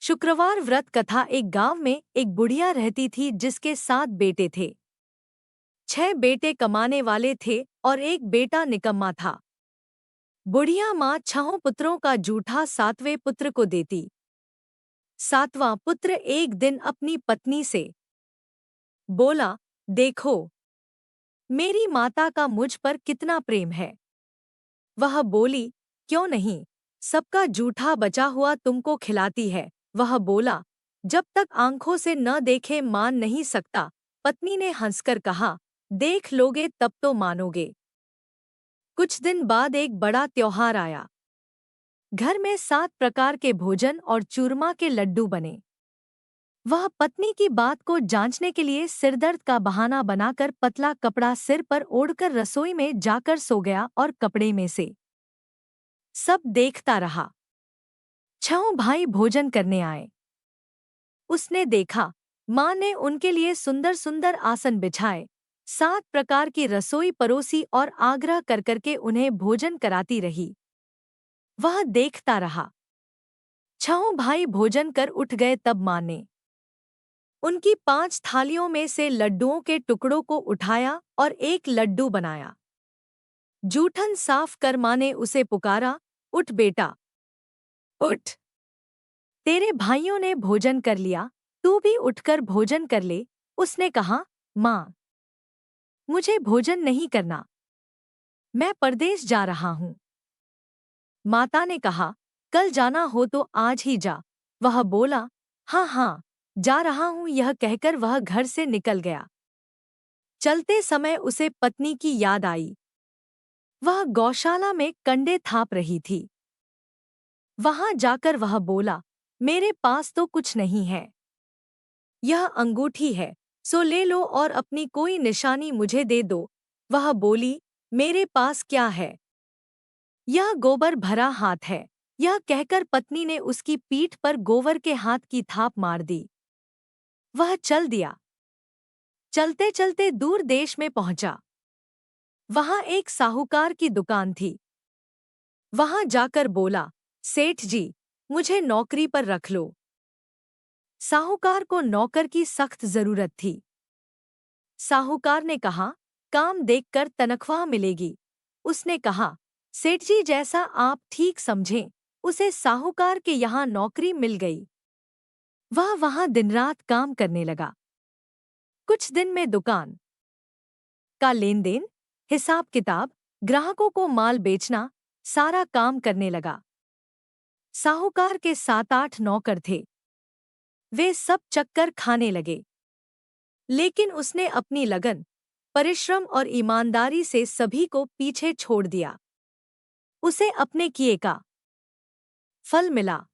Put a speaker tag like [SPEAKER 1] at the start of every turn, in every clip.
[SPEAKER 1] शुक्रवार व्रत कथा। एक गांव में एक बुढ़िया रहती थी जिसके 7 बेटे थे। 6 बेटे कमाने वाले थे और एक बेटा निकम्मा था। बुढ़िया माँ 6 पुत्रों का जूठा 7वें पुत्र को देती। 7वां पुत्र एक दिन अपनी पत्नी से बोला, देखो, मेरी माता का मुझ पर कितना प्रेम है। वह बोली, क्यों नहीं, सबका जूठा बचा हुआ तुमको खिलाती है। वह बोला, जब तक आंखों से न देखे मान नहीं सकता। पत्नी ने हंसकर कहा, देख लोगे तब तो मानोगे। कुछ दिन बाद एक बड़ा त्योहार आया। घर में 7 प्रकार के भोजन और चूरमा के लड्डू बने। वह पत्नी की बात को जांचने के लिए सिरदर्द का बहाना बनाकर पतला कपड़ा सिर पर ओढ़कर रसोई में जाकर सो गया और कपड़े में से सब देखता रहा। 6 भाई भोजन करने आए। उसने देखा, माँ ने उनके लिए सुंदर सुंदर आसन बिछाए, 7 प्रकार की रसोई परोसी और आग्रह कर करके उन्हें भोजन कराती रही। वह देखता रहा। 6 भाई भोजन कर उठ गए तब माँ ने उनकी 5 थालियों में से लड्डुओं के टुकड़ों को उठाया और एक लड्डू बनाया। जूठन साफ कर माँ ने उसे पुकारा, उठ बेटा, उठ। तेरे भाइयों ने भोजन कर लिया, तू भी उठकर भोजन कर ले। उसने कहा, माँ, मुझे भोजन नहीं करना, मैं परदेश जा रहा हूँ। माता ने कहा, कल जाना हो तो आज ही जा। वह बोला, हाँ हाँ, जा रहा हूँ। यह कहकर वह घर से निकल गया। चलते समय उसे पत्नी की याद आई। वह गौशाला में कंडे थाप रही थी। वहां जाकर वह बोला, मेरे पास तो कुछ नहीं है। यह अंगूठी है, सो ले लो और अपनी कोई निशानी मुझे दे दो। वह बोली, मेरे पास क्या है, यह गोबर भरा हाथ है। यह कहकर पत्नी ने उसकी पीठ पर गोबर के हाथ की थाप मार दी। वह चल दिया। चलते चलते दूर देश में पहुंचा। वहां एक साहूकार की दुकान थी। वहां जाकर बोला, सेठ जी, मुझे नौकरी पर रख लो। साहूकार को नौकर की सख्त जरूरत थी। साहूकार ने कहा, काम देखकर तनख्वाह मिलेगी। उसने कहा, सेठ जी जैसा आप ठीक समझें। उसे साहूकार के यहाँ नौकरी मिल गई। वह वहां दिन रात काम करने लगा। कुछ दिन में दुकान का लेन देन, हिसाब किताब, ग्राहकों को माल बेचना, सारा काम करने लगा। साहूकार के 7-8 नौकर थे। वे सब चक्कर खाने लगे। लेकिन उसने अपनी लगन, परिश्रम और ईमानदारी से सभी को पीछे छोड़ दिया। उसे अपने किए का फल मिला।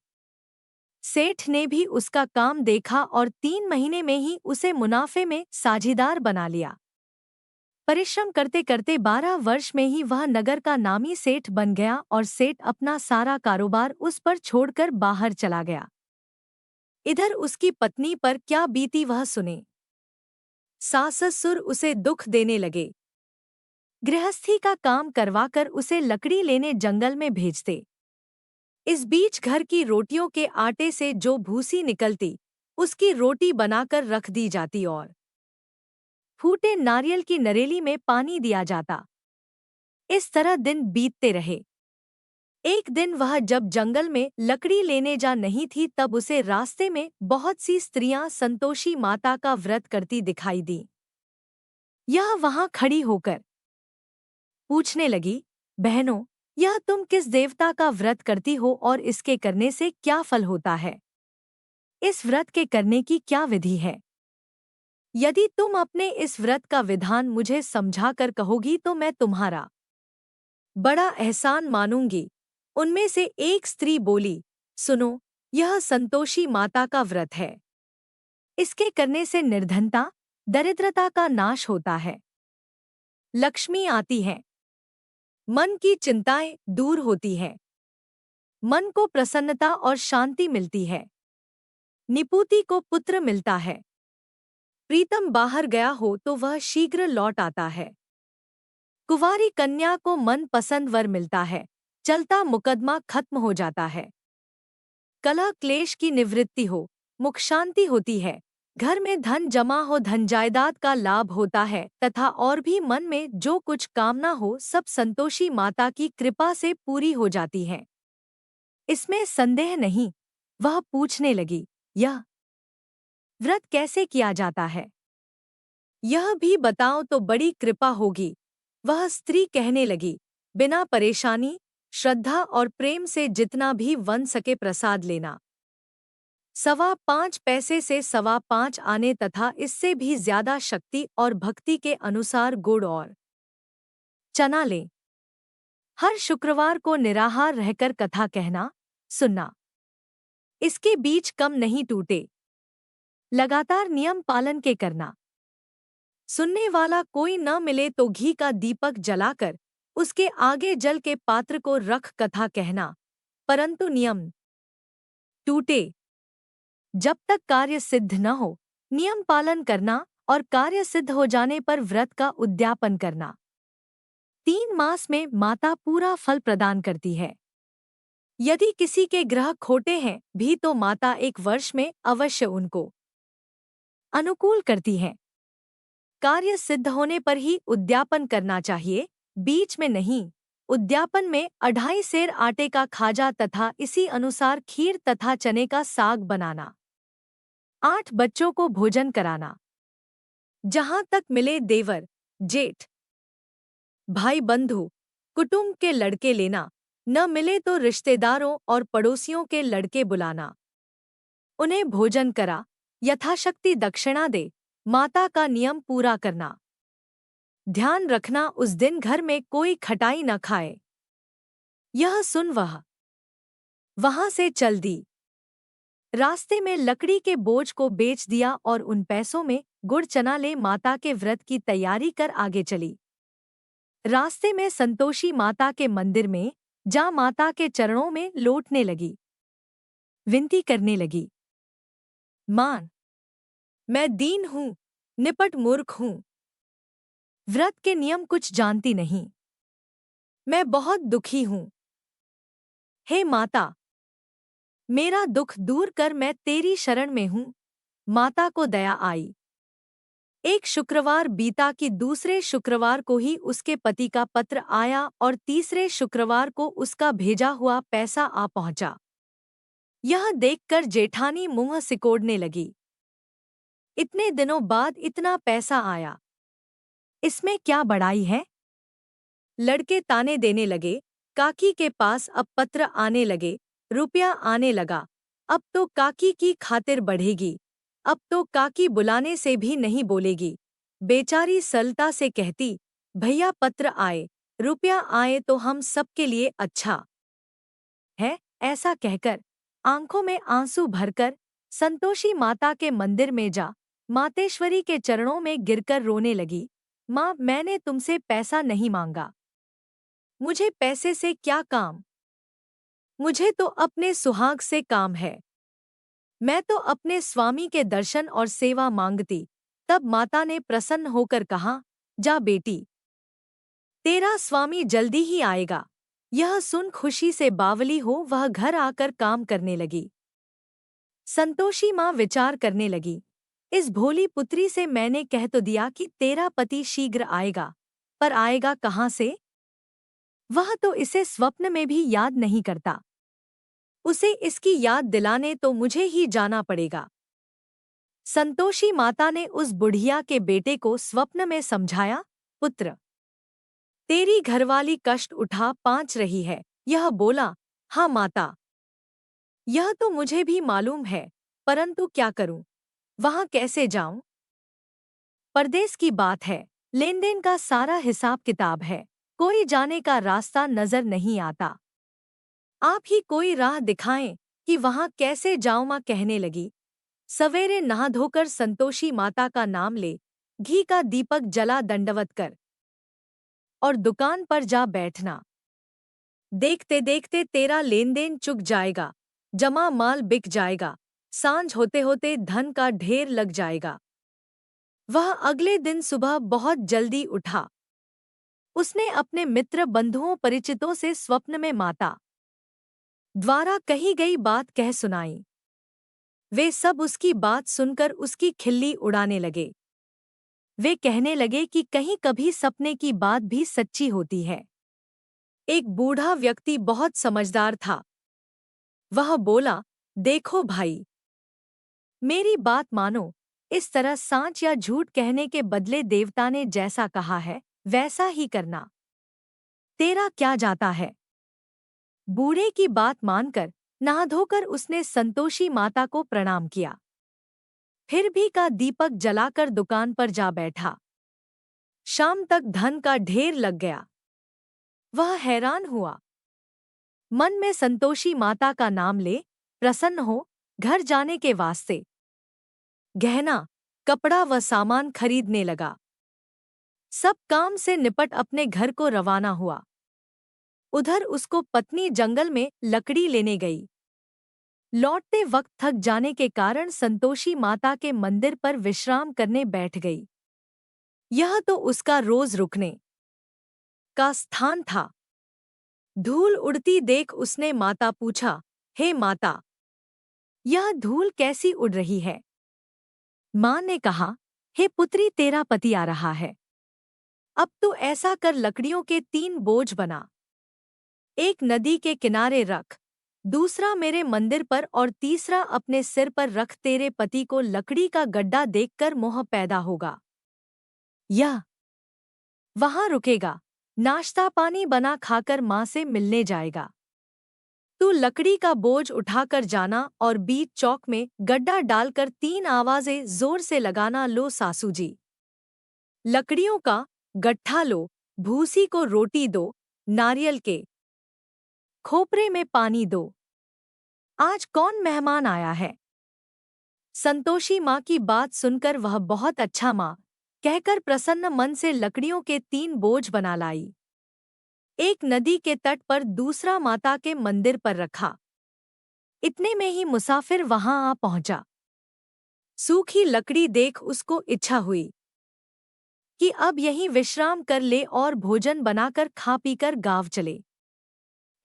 [SPEAKER 1] सेठ ने भी उसका काम देखा और 3 महीने में ही उसे मुनाफे में साझीदार बना लिया। परिश्रम करते करते 12 वर्ष में ही वह नगर का नामी सेठ बन गया और सेठ अपना सारा कारोबार उस पर छोड़कर बाहर चला गया। इधर उसकी पत्नी पर क्या बीती वह सुने। सास ससुर उसे दुख देने लगे। गृहस्थी का काम करवाकर उसे लकड़ी लेने जंगल में भेजते। इस बीच घर की रोटियों के आटे से जो भूसी निकलती, उसकी रोटी बनाकर रख दी जाती और फूटे नारियल की नरेली में पानी दिया जाता। इस तरह दिन बीतते रहे। एक दिन वह जब जंगल में लकड़ी लेने जा नहीं थी तब उसे रास्ते में बहुत सी स्त्रियां संतोषी माता का व्रत करती दिखाई दी। यह वहां खड़ी होकर पूछने लगी, बहनों, यह तुम किस देवता का व्रत करती हो और इसके करने से क्या फल होता है? इस व्रत के करने की क्या विधि है? यदि तुम अपने इस व्रत का विधान मुझे समझाकर कहोगी तो मैं तुम्हारा बड़ा एहसान मानूंगी। उनमें से एक स्त्री बोली, सुनो, यह संतोषी माता का व्रत है। इसके करने से निर्धनता, दरिद्रता का नाश होता है। लक्ष्मी आती है। मन की चिंताएं दूर होती है। मन को प्रसन्नता और शांति मिलती है। निपुति को पुत्र मिलता है। प्रीतम बाहर गया हो तो वह शीघ्र लौट आता है। कुंवारी कन्या को मन पसंद वर मिलता है। चलता मुकदमा खत्म हो जाता है। कलह क्लेश की निवृत्ति हो, मुख शांति होती है, घर में धन जमा हो, धन जायदाद का लाभ होता है तथा और भी मन में जो कुछ कामना हो सब संतोषी माता की कृपा से पूरी हो जाती है। इसमें संदेह नहीं। वह पूछने लगी, यह व्रत कैसे किया जाता है? यह भी बताओ तो बड़ी कृपा होगी। वह स्त्री कहने लगी, बिना परेशानी, श्रद्धा और प्रेम से जितना भी बन सके प्रसाद लेना। 5.25 से 5.25 आने तथा इससे भी ज्यादा शक्ति और भक्ति के अनुसार गुड़ और चना लें। हर शुक्रवार को निराहार रहकर कथा कहना, सुनना। इसके बीच कम नहीं टूटे। लगातार नियम पालन के करना। सुनने वाला कोई न मिले तो घी का दीपक जलाकर उसके आगे जल के पात्र को रख कथा कहना, परंतु नियम टूटे जब तक कार्य सिद्ध न हो। नियम पालन करना और कार्य सिद्ध हो जाने पर व्रत का उद्यापन करना। 3 मास में माता पूरा फल प्रदान करती है। यदि किसी के ग्रह खोटे हैं भी तो माता 1 वर्ष में अवश्य उनको अनुकूल करती है। कार्य सिद्ध होने पर ही उद्यापन करना चाहिए, बीच में नहीं। उद्यापन में 2.5 सेर आटे का खाजा तथा इसी अनुसार खीर तथा चने का साग बनाना। 8 बच्चों को भोजन कराना। जहां तक मिले देवर, जेठ, भाई बंधु, कुटुंब के लड़के लेना, न मिले तो रिश्तेदारों और पड़ोसियों के लड़के बुलाना। उन्हें भोजन करा, यथाशक्ति दक्षिणा दे, माता का नियम पूरा करना। ध्यान रखना उस दिन घर में कोई खटाई न खाए। यह सुन वह वहां से चल दी। रास्ते में लकड़ी के बोझ को बेच दिया और उन पैसों में गुड़ चना ले माता के व्रत की तैयारी कर आगे चली। रास्ते में संतोषी माता के मंदिर में जा माता के चरणों में लौटने लगी। विनती करने लगी, मां, मैं दीन हूँ, निपट मूर्ख हूँ। व्रत के नियम कुछ जानती नहीं। मैं बहुत दुखी हूँ। हे माता, मेरा दुख दूर कर, मैं तेरी शरण में हूँ। माता को दया आई। एक शुक्रवार बीता कि दूसरे शुक्रवार को ही उसके पति का पत्र आया और तीसरे शुक्रवार को उसका भेजा हुआ पैसा आ पहुंचा। यह देखकर जेठानी मुंह सिकोड़ने लगी। इतने दिनों बाद इतना पैसा आया, इसमें क्या बड़ाई है? लड़के ताने देने लगे। काकी के पास अब पत्र आने लगे, रुपया आने लगा। अब तो काकी की खातिर बढ़ेगी। अब तो काकी बुलाने से भी नहीं बोलेगी। बेचारी सरलता से कहती, भैया पत्र आए, रुपया आए तो हम सबके लिए अच्छा है। ऐसा कहकर आंखों में आंसू भरकर संतोषी माता के मंदिर में जा मातेश्वरी के चरणों में गिरकर रोने लगी। माँ, मैंने तुमसे पैसा नहीं मांगा। मुझे पैसे से क्या काम? मुझे तो अपने सुहाग से काम है। मैं तो अपने स्वामी के दर्शन और सेवा मांगती। तब माता ने प्रसन्न होकर कहा, जा बेटी, तेरा स्वामी जल्दी ही आएगा। यह सुन खुशी से बावली हो वह घर आकर काम करने लगी। संतोषी माँ विचार करने लगी, इस भोली पुत्री से मैंने कह तो दिया कि तेरा पति शीघ्र आएगा, पर आएगा कहाँ से? वह तो इसे स्वप्न में भी याद नहीं करता। उसे इसकी याद दिलाने तो मुझे ही जाना पड़ेगा। संतोषी माता ने उस बुढ़िया के बेटे को स्वप्न में समझाया, पुत्र, तेरी घरवाली कष्ट उठा पांच रही है। यह बोला, हाँ माता, यह तो मुझे भी मालूम है, परंतु क्या करूं? वहां कैसे जाऊं? परदेश की बात है, लेन देन का सारा हिसाब किताब है, कोई जाने का रास्ता नजर नहीं आता। आप ही कोई राह दिखाएं कि वहां कैसे जाऊं? मां कहने लगी। सवेरे नहा धोकर संतोषी माता का नाम ले, घी का दीपक जला दंडवत कर और दुकान पर जा बैठना। देखते देखते तेरा लेन देन चुक जाएगा, जमा माल बिक जाएगा, सांझ होते होते धन का ढेर लग जाएगा। वह अगले दिन सुबह बहुत जल्दी उठा। उसने अपने मित्र बंधुओं परिचितों से स्वप्न में माता द्वारा कही गई बात कह सुनाई। वे सब उसकी बात सुनकर उसकी खिल्ली उड़ाने लगे। वे कहने लगे कि कहीं कभी सपने की बात भी सच्ची होती है। एक बूढ़ा व्यक्ति बहुत समझदार था। वह बोला, देखो भाई, मेरी बात मानो। इस तरह सांच या झूठ कहने के बदले देवता ने जैसा कहा है वैसा ही करना। तेरा क्या जाता है। बूढ़े की बात मानकर नहा धोकर उसने संतोषी माता को प्रणाम किया। फिर भी का दीपक जलाकर दुकान पर जा बैठा। शाम तक धन का ढेर लग गया। वह हैरान हुआ। मन में संतोषी माता का नाम ले प्रसन्न हो घर जाने के वास्ते गहना, कपड़ा व सामान खरीदने लगा। सब काम से निपट अपने घर को रवाना हुआ। उधर उसको पत्नी जंगल में लकड़ी लेने गई। लौटते वक्त थक जाने के कारण संतोषी माता के मंदिर पर विश्राम करने बैठ गई। यह तो उसका रोज रुकने का स्थान था। धूल उड़ती देख उसने माता पूछा, हे माता, यह धूल कैसी उड़ रही है। माँ ने कहा, हे पुत्री, तेरा पति आ रहा है। अब तू ऐसा कर, लकड़ियों के 3 बोझ बना। एक नदी के किनारे रख, दूसरा मेरे मंदिर पर और तीसरा अपने सिर पर रख। तेरे पति को लकड़ी का गड्ढा देखकर मोह पैदा होगा। यह वहां रुकेगा, नाश्ता पानी बना खाकर माँ से मिलने जाएगा। तू लकड़ी का बोझ उठाकर जाना और बीच चौक में गड्ढा डालकर 3 आवाजें जोर से लगाना, लो सासू जी, लकड़ियों का गट्ठा लो, भूसी को रोटी दो, नारियल के खोपरे में पानी दो। आज कौन मेहमान आया है। संतोषी माँ की बात सुनकर वह बहुत अच्छा माँ कहकर प्रसन्न मन से लकड़ियों के 3 बोझ बना लाई। एक नदी के तट पर, दूसरा माता के मंदिर पर रखा। इतने में ही मुसाफिर वहां आ पहुंचा। सूखी लकड़ी देख उसको इच्छा हुई कि अब यहीं विश्राम कर ले और भोजन बनाकर खा पीकर गांव चले।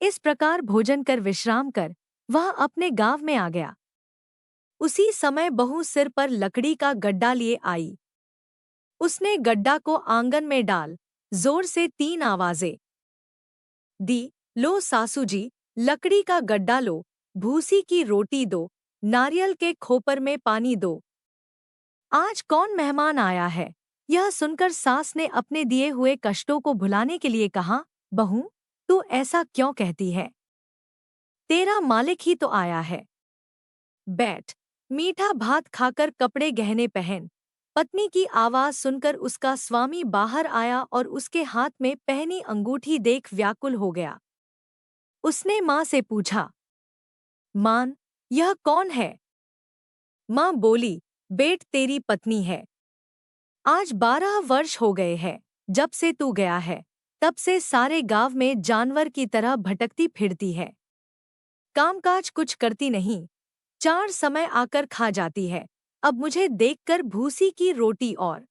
[SPEAKER 1] इस प्रकार भोजन कर विश्राम कर वह अपने गांव में आ गया। उसी समय बहू सिर पर लकड़ी का गड्ढा लिए आई। उसने गड्ढा को आंगन में डाल जोर से 3 आवाजें दी, लो सासू जी, लकड़ी का गड्ढा लो, भूसी की रोटी दो, नारियल के खोपर में पानी दो। आज कौन मेहमान आया है। यह सुनकर सास ने अपने दिए हुए कष्टों को भुलाने के लिए कहा, बहू, तू ऐसा क्यों कहती है। तेरा मालिक ही तो आया है। बैठ, मीठा भात खाकर कपड़े गहने पहन। पत्नी की आवाज सुनकर उसका स्वामी बाहर आया और उसके हाथ में पहनी अंगूठी देख व्याकुल हो गया। उसने माँ से पूछा, मान, यह कौन है। माँ बोली, बेट, तेरी पत्नी है। आज 12 वर्ष हो गए हैं जब से तू गया है। तब से सारे गांव में जानवर की तरह भटकती फिरती है। कामकाज कुछ करती नहीं, 4 समय आकर खा जाती है। अब मुझे देखकर भूसी की रोटी और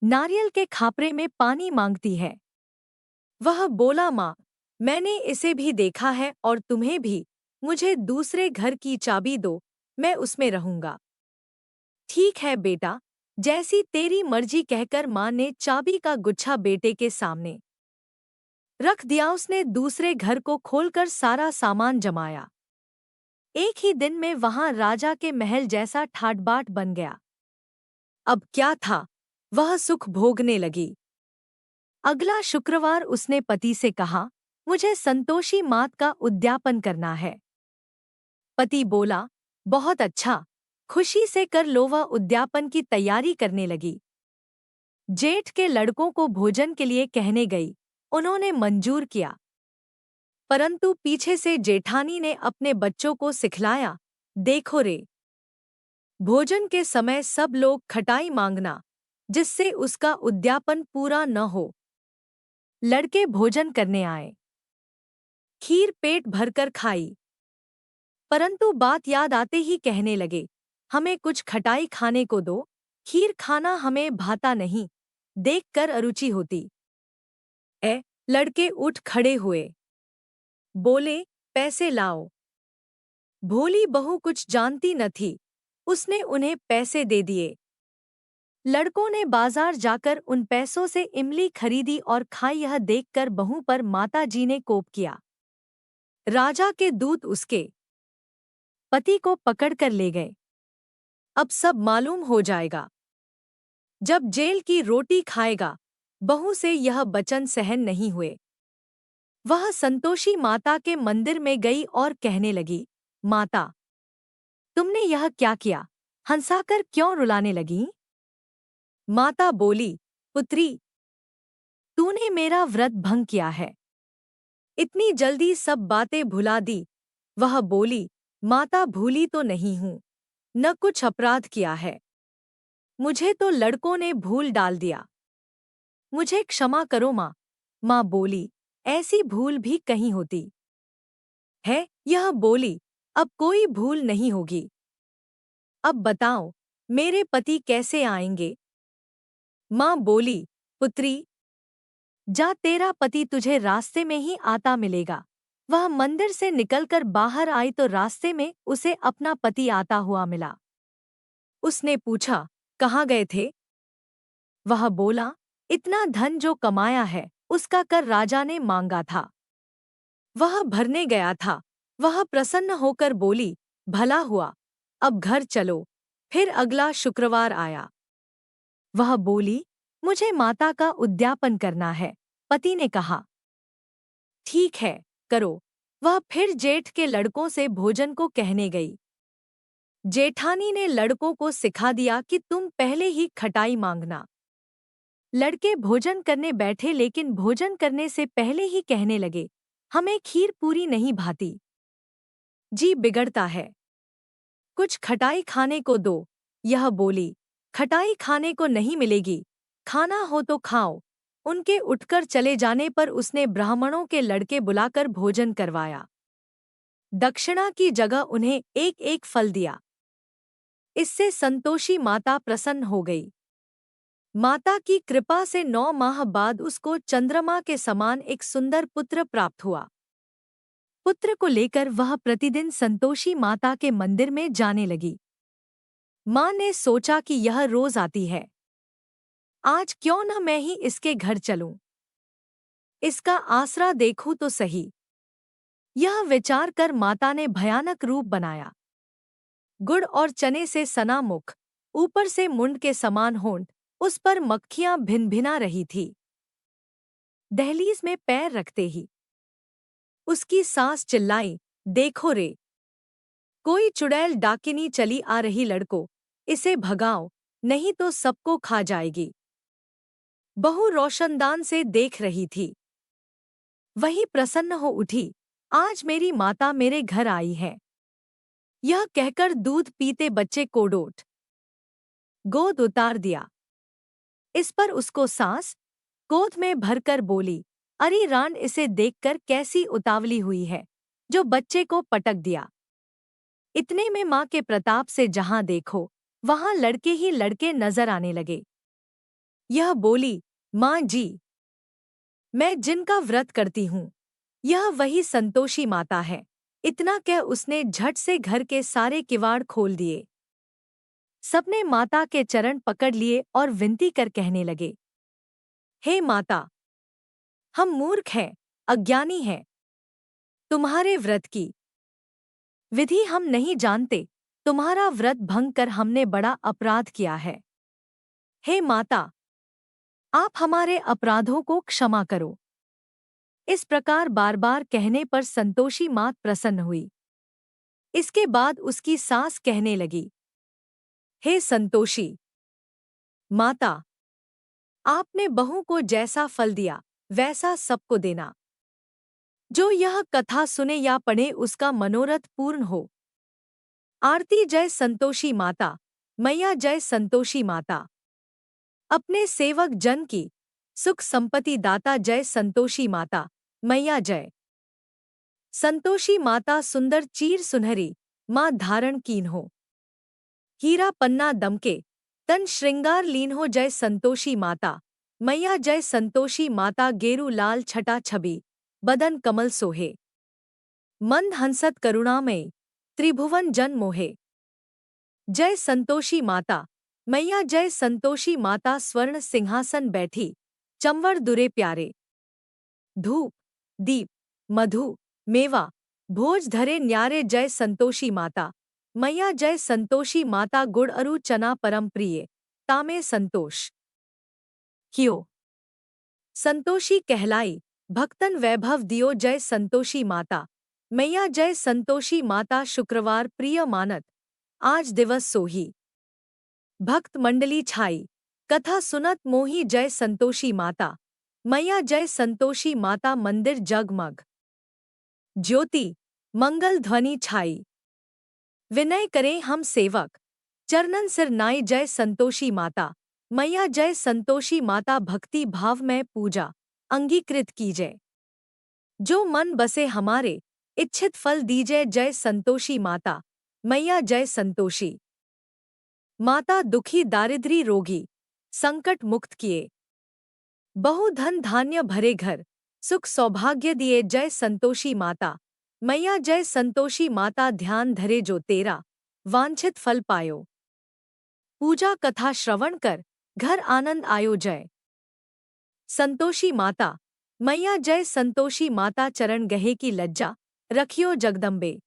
[SPEAKER 1] नारियल के खापरे में पानी मांगती है। वह बोला, माँ, मैंने इसे भी देखा है और तुम्हें भी। मुझे दूसरे घर की चाबी दो, मैं उसमें रहूंगा। ठीक है बेटा, जैसी तेरी मर्जी, कहकर माँ ने चाबी का गुच्छा बेटे के सामने रख दिया। उसने दूसरे घर को खोलकर सारा सामान जमाया। एक ही दिन में वहां राजा के महल जैसा ठाट-बाट बन गया। अब क्या था, वह सुख भोगने लगी। अगला शुक्रवार उसने पति से कहा, मुझे संतोषी मात का उद्यापन करना है। पति बोला, बहुत अच्छा, खुशी से कर लो। वह उद्यापन की तैयारी करने लगी। जेठ के लड़कों को भोजन के लिए कहने गई। उन्होंने मंजूर किया, परंतु पीछे से जेठानी ने अपने बच्चों को सिखलाया, देखो रे, भोजन के समय सब लोग खटाई मांगना, जिससे उसका उद्यापन पूरा न हो। लड़के भोजन करने आए। खीर पेट भरकर खाई, परंतु बात याद आते ही कहने लगे, हमें कुछ खटाई खाने को दो, खीर खाना हमें भाता नहीं, देखकर अरुचि होती। लड़के उठ खड़े हुए, बोले, पैसे लाओ। भोली बहू कुछ जानती न थी, उसने उन्हें पैसे दे दिए। लड़कों ने बाजार जाकर उन पैसों से इमली खरीदी और खाई। यह देखकर बहू पर माता जी ने कोप किया। राजा के दूत उसके पति को पकड़कर ले गए। अब सब मालूम हो जाएगा। जब जेल की रोटी खाएगा। बहू से यह वचन सहन नहीं हुए। वह संतोषी माता के मंदिर में गई और कहने लगी, माता, तुमने यह क्या किया? हंसाकर क्यों रुलाने लगी? माता बोली, पुत्री, तूने मेरा व्रत भंग किया है। इतनी जल्दी सब बातें भुला दी। वह बोली, माता, भूली तो नहीं हूँ, न कुछ अपराध किया है। मुझे तो लड़कों ने भूल डाल दिया। मुझे क्षमा करो माँ। माँ बोली, ऐसी भूल भी कहीं होती है? यह बोली, अब कोई भूल नहीं होगी। अब बताओ, मेरे पति कैसे आएंगे? माँ बोली, पुत्री, जा, तेरा पति तुझे रास्ते में ही आता मिलेगा। वह मंदिर से निकलकर बाहर आई तो रास्ते में उसे अपना पति आता हुआ मिला। उसने पूछा, कहाँ गए थे? वह बोला, इतना धन जो कमाया है उसका कर राजा ने मांगा था, वह भरने गया था। वह प्रसन्न होकर बोली, भला हुआ, अब घर चलो। फिर अगला शुक्रवार आया। वह बोली, मुझे माता का उद्यापन करना है। पति ने कहा, ठीक है, करो। वह फिर जेठ के लड़कों से भोजन को कहने गई। जेठानी ने लड़कों को सिखा दिया कि तुम पहले ही खटाई मांगना। लड़के भोजन करने बैठे, लेकिन भोजन करने से पहले ही कहने लगे, हमें खीर पूरी नहीं भाती, जी बिगड़ता है, कुछ खटाई खाने को दो। यह बोली, खटाई खाने को नहीं मिलेगी, खाना हो तो खाओ। उनके उठकर चले जाने पर उसने ब्राह्मणों के लड़के बुलाकर भोजन करवाया। दक्षिणा की जगह उन्हें एक एक फल दिया। इससे संतोषी माता प्रसन्न हो गई। माता की कृपा से 9 माह बाद उसको चंद्रमा के समान एक सुंदर पुत्र प्राप्त हुआ। पुत्र को लेकर वह प्रतिदिन संतोषी माता के मंदिर में जाने लगी। माँ ने सोचा कि यह रोज आती है, आज क्यों न मैं ही इसके घर चलूं, इसका आसरा देखूं तो सही। यह विचार कर माता ने भयानक रूप बनाया। गुड़ और चने से सना मुख, ऊपर से मुंड के समान होंठ, उस पर मक्खियां भिनभिना रही थी। दहलीज में पैर रखते ही उसकी सास चिल्लाई, देखो रे, कोई चुड़ैल डाकिनी चली आ रही, लड़को, इसे भगाओ, नहीं तो सबको खा जाएगी। बहू रोशनदान से देख रही थी। वही प्रसन्न हो उठी, आज मेरी माता मेरे घर आई है। यह कहकर दूध पीते बच्चे को गोद उतार दिया। इस पर उसको सास गोद में भरकर बोली, अरे रान, इसे देखकर कैसी उतावली हुई है, जो बच्चे को पटक दिया। इतने में माँ के प्रताप से जहां देखो वहां लड़के ही लड़के नजर आने लगे। यह बोली, माँ जी, मैं जिनका व्रत करती हूँ, यह वही संतोषी माता है। इतना कह उसने झट से घर के सारे किवाड़ खोल दिए। सबने माता के चरण पकड़ लिए और विनती कर कहने लगे, हे माता, हम मूर्ख हैं, अज्ञानी हैं। तुम्हारे व्रत की विधि हम नहीं जानते। तुम्हारा व्रत भंग कर हमने बड़ा अपराध किया है। हे माता, आप हमारे अपराधों को क्षमा करो। इस प्रकार बार बार कहने पर संतोषी मात प्रसन्न हुई। इसके बाद उसकी सास कहने लगी, हे संतोषी माता, आपने बहू को जैसा फल दिया वैसा सबको देना। जो यह कथा सुने या पढ़े उसका मनोरथ पूर्ण हो। आरती जय संतोषी माता, मैया जय संतोषी माता। अपने सेवक जन की सुख संपत्ति दाता जय संतोषी माता, मैया जय। संतोषी माता सुंदर चीर सुनहरी, माँ धारण कीन हो। हीरा पन्ना दमके, तन श्रृंगार लीन हो जय संतोषी माता, मैया जय संतोषी माता। गेरू लाल छटा छबी, बदन कमल सोहे। मंद हंसत करुणामयी त्रिभुवन जन मोहे। जय संतोषी माता मैया जय संतोषी माता स्वर्ण सिंहासन बैठी चंवर दुरे प्यारे। धूप दीप मधु मेवा भोज धरे न्यारे जय संतोषी माता मैया जय संतोषी माता गुड़ अरु चना परम प्रिय तामे संतोष कियो। संतोषी कहलाई भक्तन वैभव दियो जय संतोषी माता मैया जय संतोषी माता शुक्रवार प्रिय मानत आज दिवस सोही। भक्त मंडली छाई कथा सुनत मोही जय संतोषी माता मैया जय संतोषी माता मंदिर जगमग ज्योति मंगल ध्वनि छाई। विनय करें हम सेवक चरणन सिर नाई जय संतोषी माता मैया जय संतोषी माता भक्ति भाव में पूजा अंगीकृत कीजय। जो मन बसे हमारे इच्छित फल दीजय जय संतोषी माता मैया जय संतोषी माता दुखी दारिद्री रोगी संकट मुक्त किए। बहु धन धान्य भरे घर सुख सौभाग्य दिए जय संतोषी माता मैया जय संतोषी माता ध्यान धरे जो तेरा वांछित फल पायो। पूजा कथा श्रवण कर घर आनंद आयो जय संतोषी माता मैया जय संतोषी माता चरण गहे की लज्जा रखियो जगदम्बे।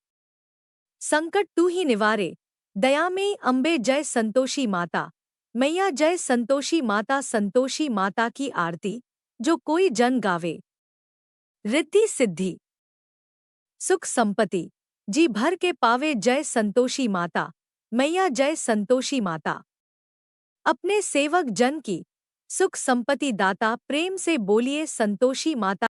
[SPEAKER 1] संकट तू ही निवारे दया में अम्बे जय संतोषी माता मैया जय संतोषी माता की आरती जो कोई जन गावे। रिद्धि सिद्धि सुख संपत्ति जी भर के पावे जय संतोषी माता मैया जय संतोषी माता। अपने सेवक जन की सुख संपत्ति दाता प्रेम से बोलिए संतोषी माता।